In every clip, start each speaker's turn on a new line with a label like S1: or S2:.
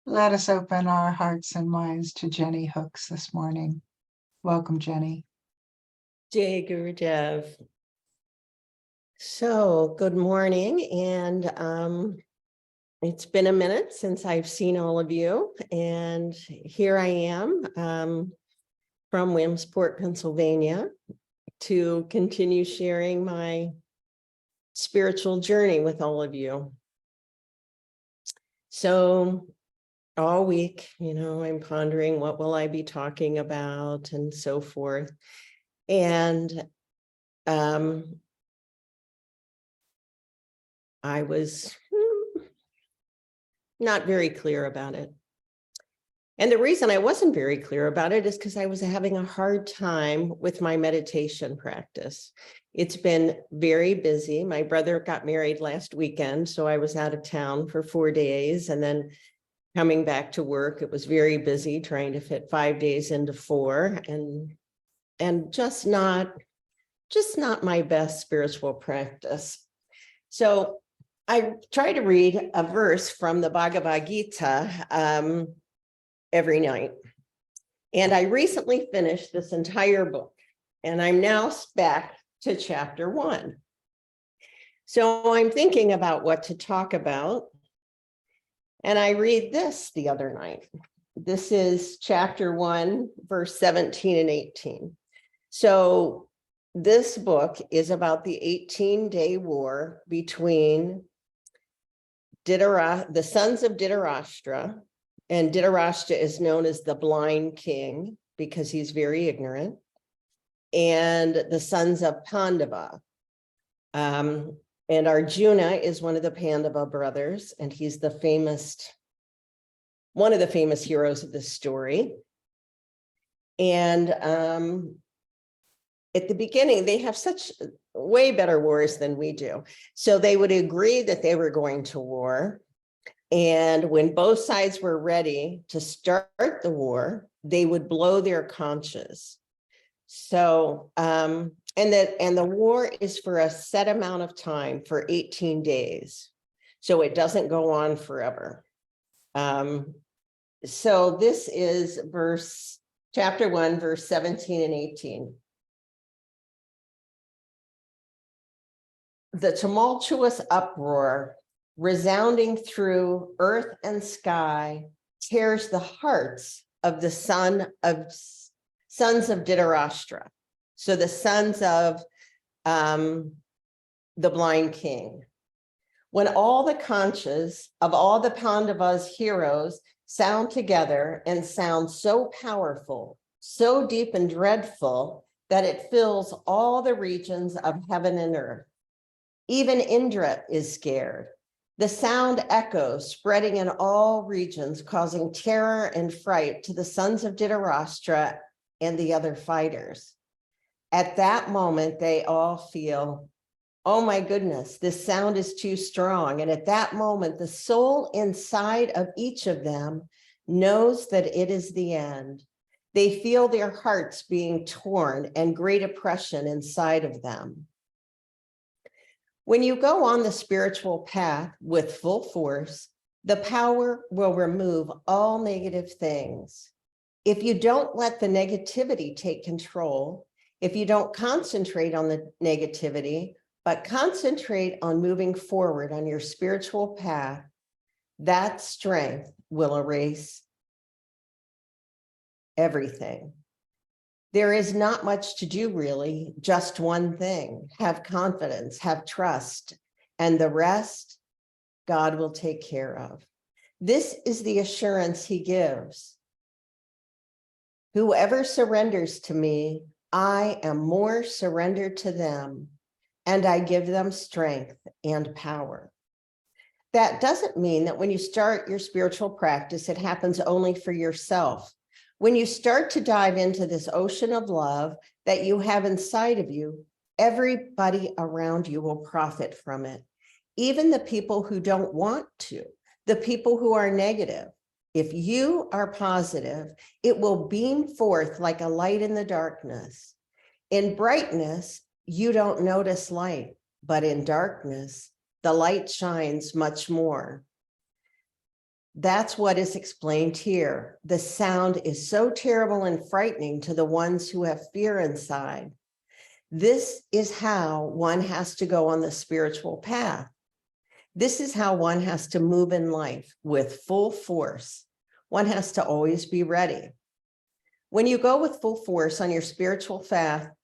S1: Let us open our hearts and minds to Jenny Hooks this morning. Welcome, Jenny.
S2: Jai Gurudev. So, good morning, and it's been a minute since I've seen all of you, and here I am from Williamsport, Pennsylvania, to continue sharing my spiritual journey with all of you. So, all week, I'm pondering what will I be talking about and so forth, and I was not very clear about it. And the reason I wasn't very clear about it is because I was having a hard time with my meditation practice. It's been very busy. My brother got married last weekend, so I was out of town for 4 days, and then coming back to work, it was very busy trying to fit 5 days into 4, and just not my best spiritual practice. So I try to read a verse from the Bhagavad Gita every night. And I recently finished this entire book, and I'm now back to chapter 1. So I'm thinking about what to talk about. And I read this the other night. This is chapter 1, verse 17 and 18. So this book is about the 18-day war between the sons of Dhritarashtra, and Dhritarashtra is known as the blind king because he's very ignorant, and the sons of Pandava. And Arjuna is one of the Pandava brothers, and he's one of the famous heroes of this story. And at the beginning, they have such way better wars than we do. So they would agree that they were going to war. And when both sides were ready to start the war, they would blow their conches. So, and the war is for a set amount of time, for 18 days. So it doesn't go on forever. So this is chapter 1, verse 17 and 18. The tumultuous uproar resounding through earth and sky tears the hearts of the sons of Dhritarashtra. So the sons of the blind king. When all the conches of all the Pandavas' heroes sound together and sound so powerful, so deep and dreadful, that it fills all the regions of heaven and earth. Even Indra is scared. The sound echoes, spreading in all regions, causing terror and fright to the sons of Dhritarashtra and the other fighters. At that moment, they all feel, oh my goodness, this sound is too strong. And at that moment, the soul inside of each of them knows that it is the end. They feel their hearts being torn and great oppression inside of them. When you go on the spiritual path with full force, the power will remove all negative things. If you don't let the negativity take control, if you don't concentrate on the negativity, but concentrate on moving forward on your spiritual path, that strength will erase everything. There is not much to do, really, just one thing. Have confidence, have trust, and the rest, God will take care of. This is the assurance he gives. Whoever surrenders to me, I am more surrendered to them, and I give them strength and power. That doesn't mean that when you start your spiritual practice, it happens only for yourself. When you start to dive into this ocean of love that you have inside of you, everybody around you will profit from it. Even the people who don't want to, the people who are negative. If you are positive, it will beam forth like a light in the darkness. In brightness, you don't notice light, but in darkness, the light shines much more. That's what is explained here. The sound is so terrible and frightening to the ones who have fear inside. This is how one has to go on the spiritual path. This is how one has to move in life with full force. One has to always be ready. When you go with full force on your spiritual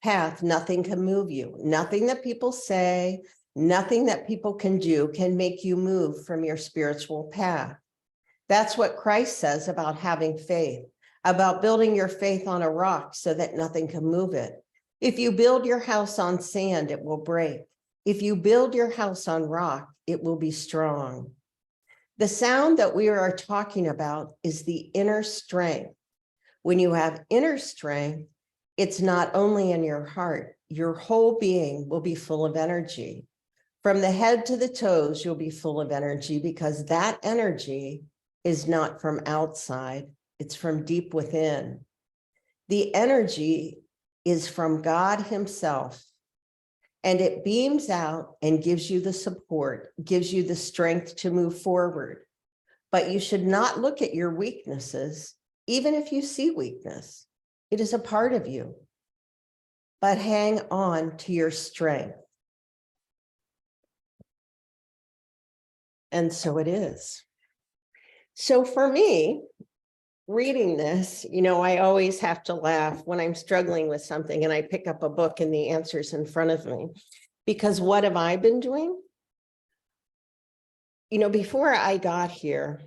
S2: path, nothing can move you. Nothing that people say, nothing that people can do can make you move from your spiritual path. That's what Christ says about having faith, about building your faith on a rock so that nothing can move it. If you build your house on sand, it will break. If you build your house on rock, it will be strong. The sound that we are talking about is the inner strength. When you have inner strength, it's not only in your heart, your whole being will be full of energy. From the head to the toes, you'll be full of energy because that energy is not from outside, it's from deep within. The energy is from God Himself, and it beams out and gives you the support, gives you the strength to move forward. But you should not look at your weaknesses, even if you see weakness. It is a part of you. But hang on to your strength. And so it is. So for me, reading this, I always have to laugh when I'm struggling with something and I pick up a book and the answer's in front of me. Because what have I been doing? Before I got here,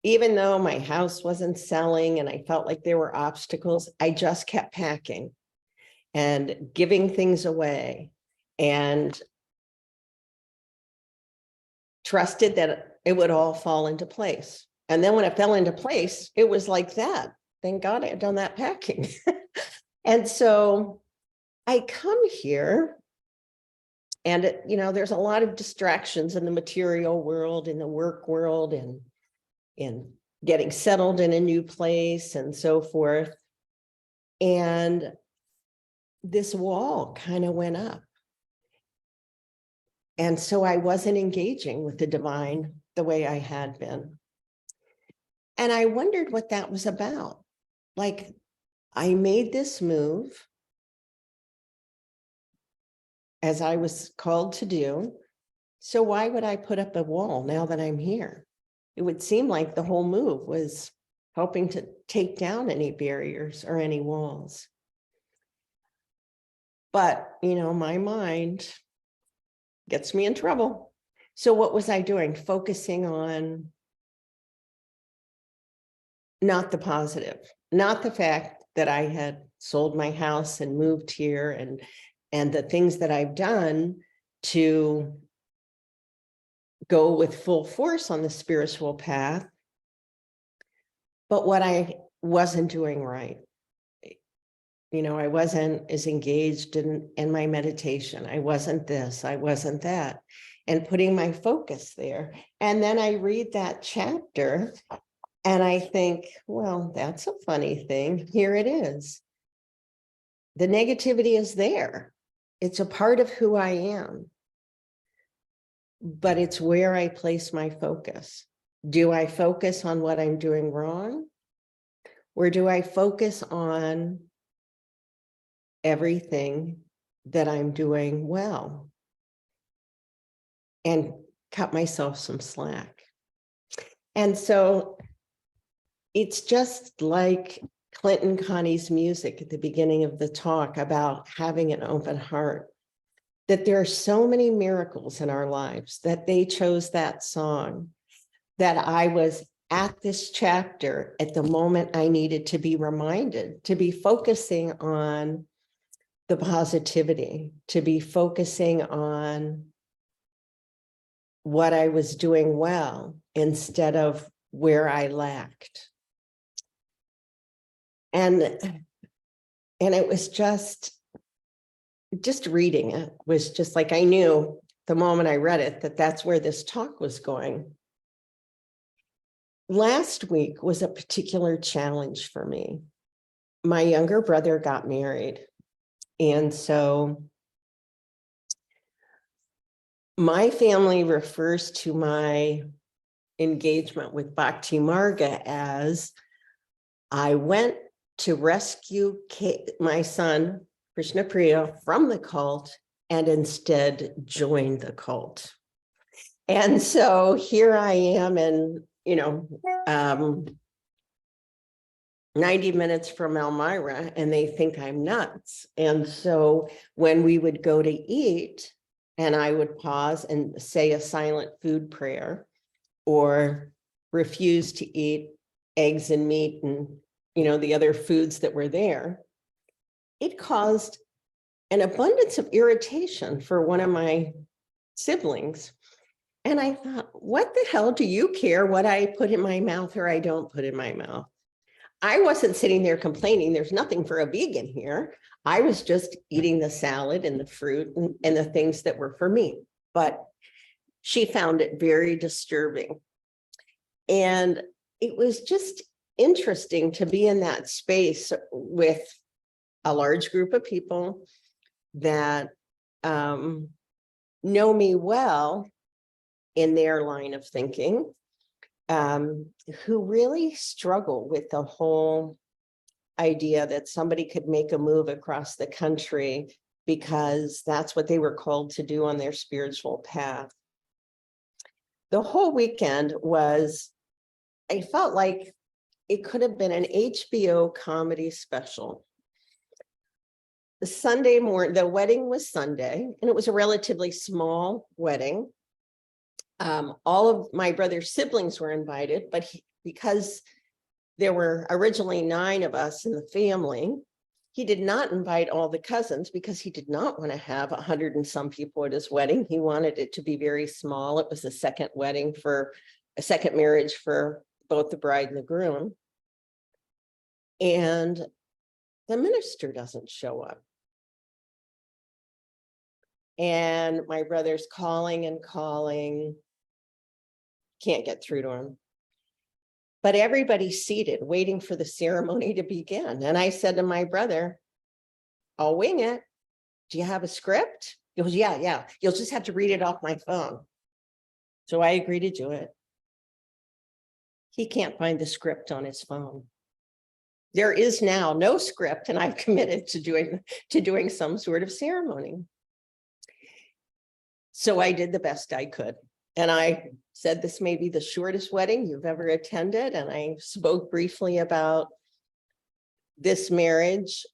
S2: even though my house wasn't selling and I felt like there were obstacles, I just kept packing and giving things away and trusted that it would all fall into place. And then when it fell into place, it was like that. Thank God I had done that packing. And so I come here and, there's a lot of distractions in the material world, in the work world, and in getting settled in a new place and so forth. And this wall kind of went up. And so I wasn't engaging with the divine the way I had been. And I wondered what that was about. Like, I made this move as I was called to do. So why would I put up a wall now that I'm here? It would seem like the whole move was hoping to take down any barriers or any walls. But, my mind gets me in trouble. So what was I doing? Focusing on not the positive, not the fact that I had sold my house and moved here and the things that I've done to go with full force on the spiritual path, but what I wasn't doing right. I wasn't as engaged in my meditation. I wasn't this, I wasn't that, and putting my focus there. And then I read that chapter and I think, well, that's a funny thing. Here it is. The negativity is there. It's a part of who I am, but it's where I place my focus. Do I focus on what I'm doing wrong? Or do I focus on everything that I'm doing well and cut myself some slack? And so it's just like Clinton Connie's music at the beginning of the talk about having an open heart, that there are so many miracles in our lives that they chose that song, that I was at this chapter at the moment I needed to be reminded to be focusing on the positivity, to be focusing on what I was doing well instead of where I lacked. And it was just reading it was just like, I knew the moment I read it that that's where this talk was going. Last week was a particular challenge for me. My younger brother got married. And so my family refers to my engagement with Bhakti Marga as I went to rescue my son, Krishna Priya, from the cult and instead joined the cult. And so here I am in, 90 minutes from Elmira, and they think I'm nuts. And so when we would go to eat, and I would pause and say a silent food prayer, or refuse to eat eggs and meat and, the other foods that were there, it caused an abundance of irritation for one of my siblings. And I thought, what the hell do you care what I put in my mouth or I don't put in my mouth? I wasn't sitting there complaining, there's nothing for a vegan here. I was just eating the salad and the fruit and the things that were for me. But she found it very disturbing. And it was just interesting to be in that space with a large group of people that know me well in their line of thinking, who really struggle with the whole idea that somebody could make a move across the country because that's what they were called to do on their spiritual path. The whole weekend was, I felt like it could have been an HBO comedy special. The Sunday morning, the wedding was Sunday, and it was a relatively small wedding. All of my brother's siblings were invited, but because there were originally 9 of us in the family, he did not invite all the cousins because he did not want to have 100 and some people at his wedding. He wanted it to be very small. It was a second marriage for both the bride and the groom. And the minister doesn't show up. And my brother's calling and calling, can't get through to him. But everybody's seated, waiting for the ceremony to begin. And I said to my brother, I'll wing it. Do you have a script? He goes, yeah. You'll just have to read it off my phone. So I agreed to do it. He can't find the script on his phone. There is now no script, and I've committed to doing some sort of ceremony. So I did the best I could. And I said, this may be the shortest wedding you've ever attended. And I spoke briefly about this marriage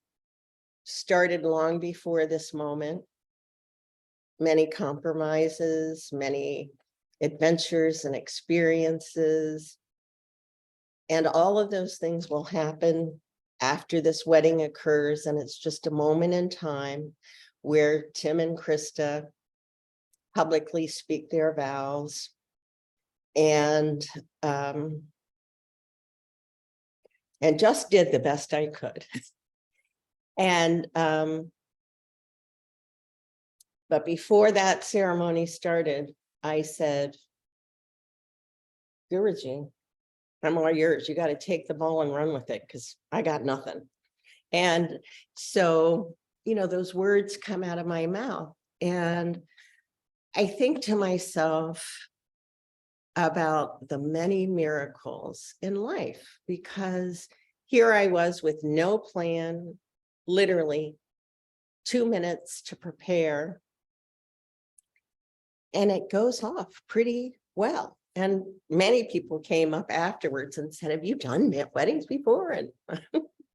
S2: started long before this moment. Many compromises, many adventures and experiences. And all of those things will happen after this wedding occurs. And it's just a moment in time where Tim and Krista publicly speak their vows and just did the best I could. And but before that ceremony started, I said, Guruji, I'm all yours. You got to take the ball and run with it because I got nothing. And so, those words come out of my mouth. And I think to myself about the many miracles in life, because here I was with no plan, literally 2 minutes to prepare. And it goes off pretty well. And many people came up afterwards and said, have you done weddings before? And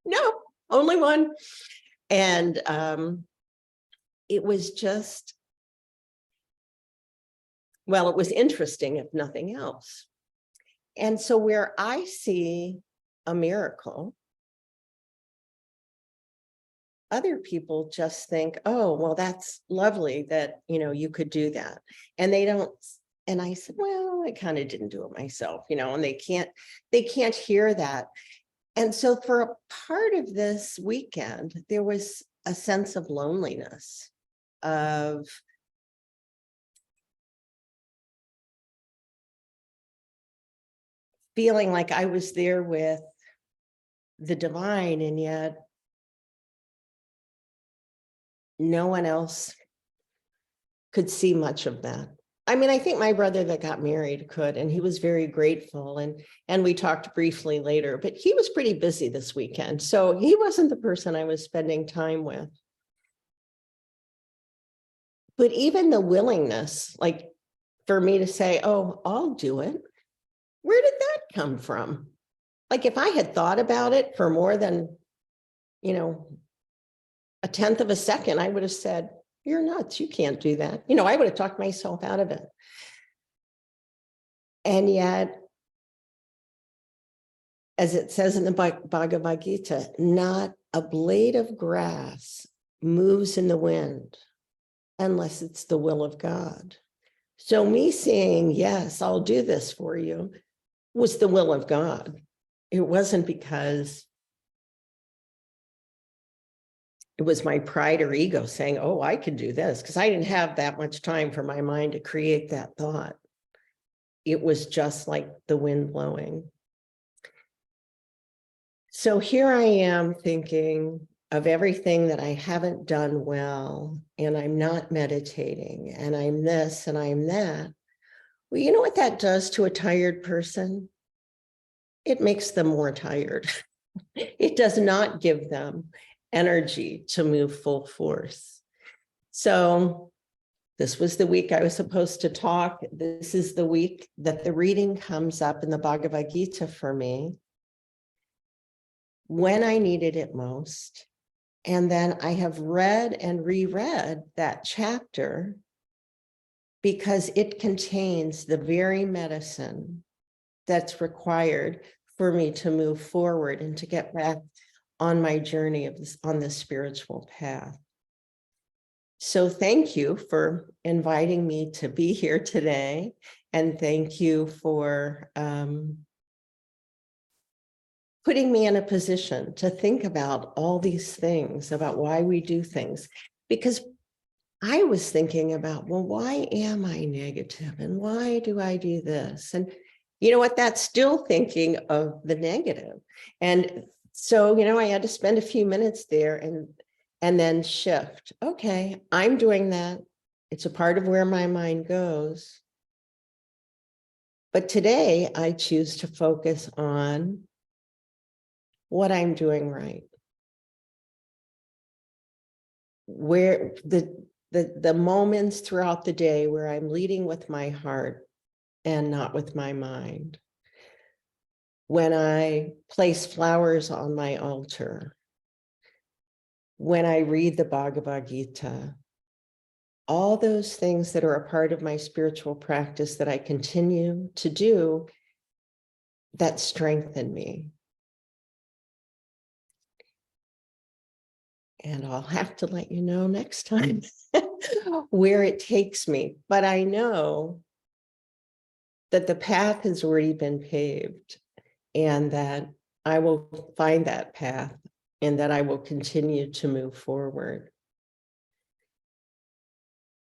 S2: no, only one. And it was just, well, it was interesting, if nothing else. And so where I see a miracle, other people just think, oh, well, that's lovely that, you could do that. And they don't. And I said, well, I kind of didn't do it myself, and they can't hear that. And so for a part of this weekend, there was a sense of loneliness, of feeling like I was there with the divine, and yet no one else could see much of that. I mean, I think my brother that got married could, and he was very grateful. And we talked briefly later, but he was pretty busy this weekend. So he wasn't the person I was spending time with. But even the willingness, like for me to say, oh, I'll do it. Where did that come from? Like if I had thought about it for more than, a tenth of a second, I would have said, you're nuts. You can't do that. I would have talked myself out of it. And yet, as it says in the Bhagavad Gita, not a blade of grass moves in the wind unless it's the will of God. So me saying, yes, I'll do this for you was the will of God. It wasn't because it was my pride or ego saying, oh, I could do this, because I didn't have that much time for my mind to create that thought. It was just like the wind blowing. So here I am thinking of everything that I haven't done well, and I'm not meditating, and I'm this and I'm that. Well, you know what that does to a tired person? It makes them more tired. It does not give them energy to move full force. So this was the week I was supposed to talk. This is the week that the reading comes up in the Bhagavad Gita for me when I needed it most. And then I have read and reread that chapter because it contains the very medicine that's required for me to move forward and to get back on my journey on this spiritual path. So thank you for inviting me to be here today. And thank you for putting me in a position to think about all these things, about why we do things. Because I was thinking about, well, why am I negative? And why do I do this? And you know what? That's still thinking of the negative. And so, I had to spend a few minutes there and then shift. Okay, I'm doing that. It's a part of where my mind goes. But today I choose to focus on what I'm doing right. Where the moments throughout the day where I'm leading with my heart and not with my mind. When I place flowers on my altar, when I read the Bhagavad Gita, all those things that are a part of my spiritual practice that I continue to do that strengthen me. And I'll have to let you know next time where it takes me. But I know that the path has already been paved and that I will find that path and that I will continue to move forward.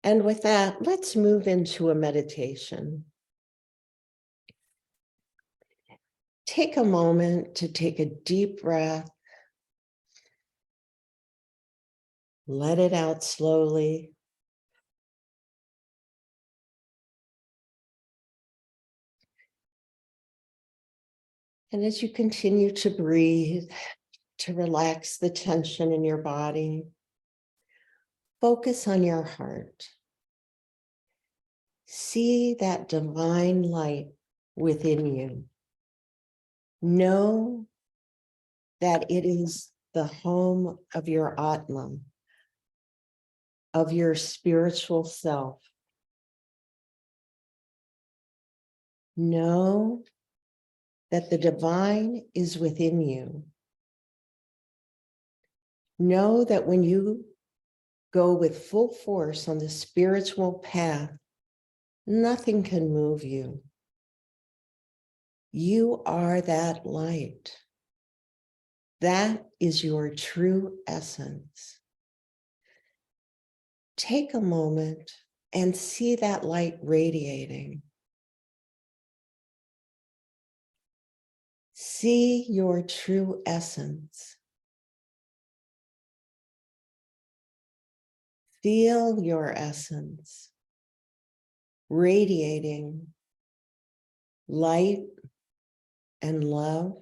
S2: And with that, let's move into a meditation. Take a moment to take a deep breath. Let it out slowly. And as you continue to breathe, to relax the tension in your body, focus on your heart. See that divine light within you. Know that it is the home of your Atma, of your spiritual self. Know that the divine is within you. Know that when you go with full force on the spiritual path, nothing can move you. You are that light. That is your true essence. Take a moment and see that light radiating. See your true essence. Feel your essence. radiating light and love.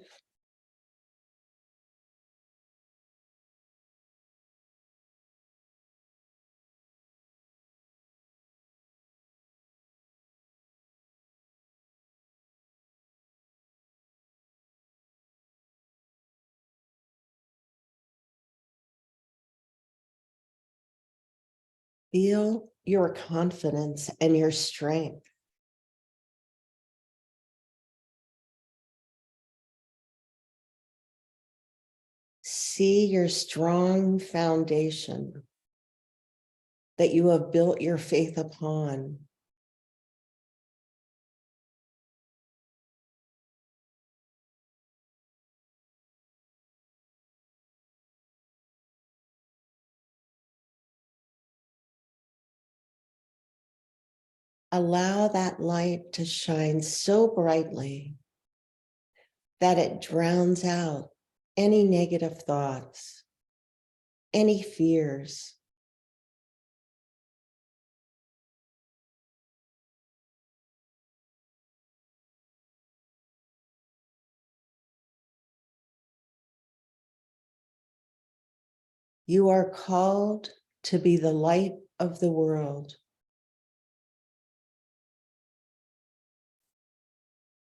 S2: Feel your confidence and your strength. See your strong foundation that you have built your faith upon. Allow that light to shine so brightly that it drowns out any negative thoughts, any fears. You are called to be the light of the world.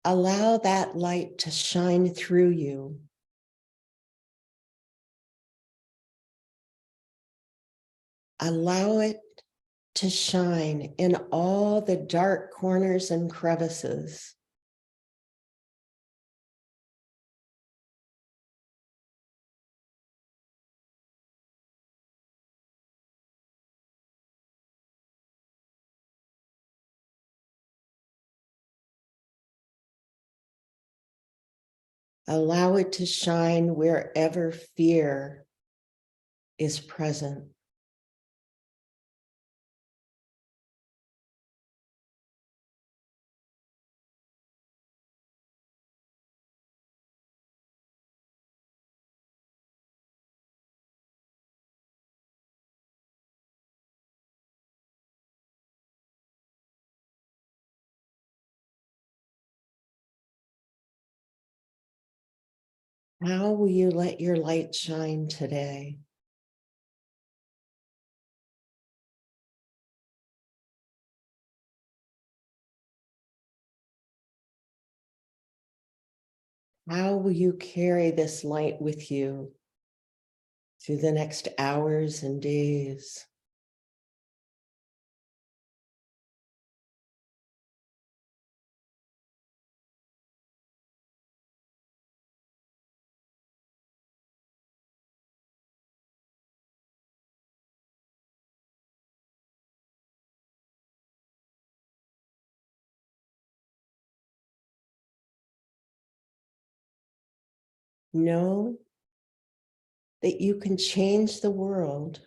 S2: Allow that light to shine through you. Allow it to shine in all the dark corners and crevices. Allow it to shine wherever fear is present. How will you let your light shine today? How will you carry this light with you through the next hours and days? Know that you can change the world,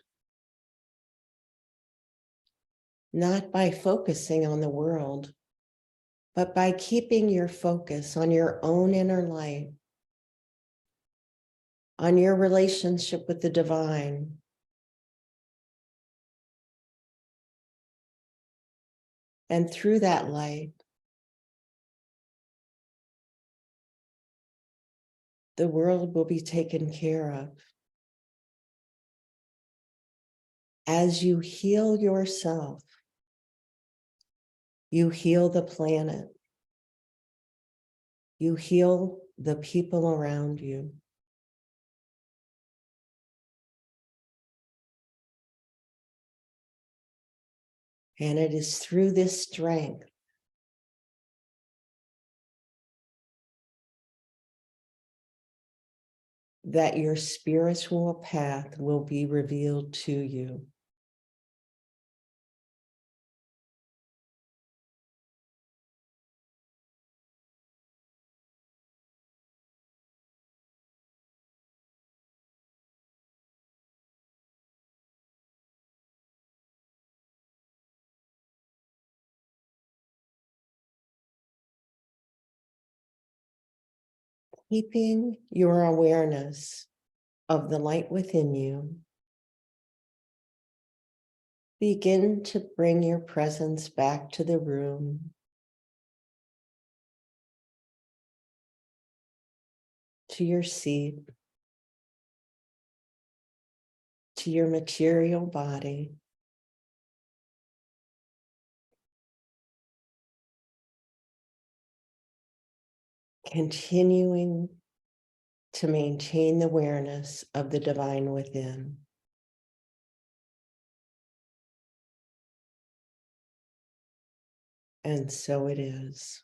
S2: not by focusing on the world, but by keeping your focus on your own inner light, on your relationship with the divine. And through that light, the world will be taken care of. As you heal yourself, you heal the planet. You heal the people around you. And it is through this strength that your spiritual path will be revealed to you. Keeping your awareness of the light within you Begin to bring your presence back to the room, to your seat, to your material body. Continuing to maintain the awareness of the divine within. And so it is.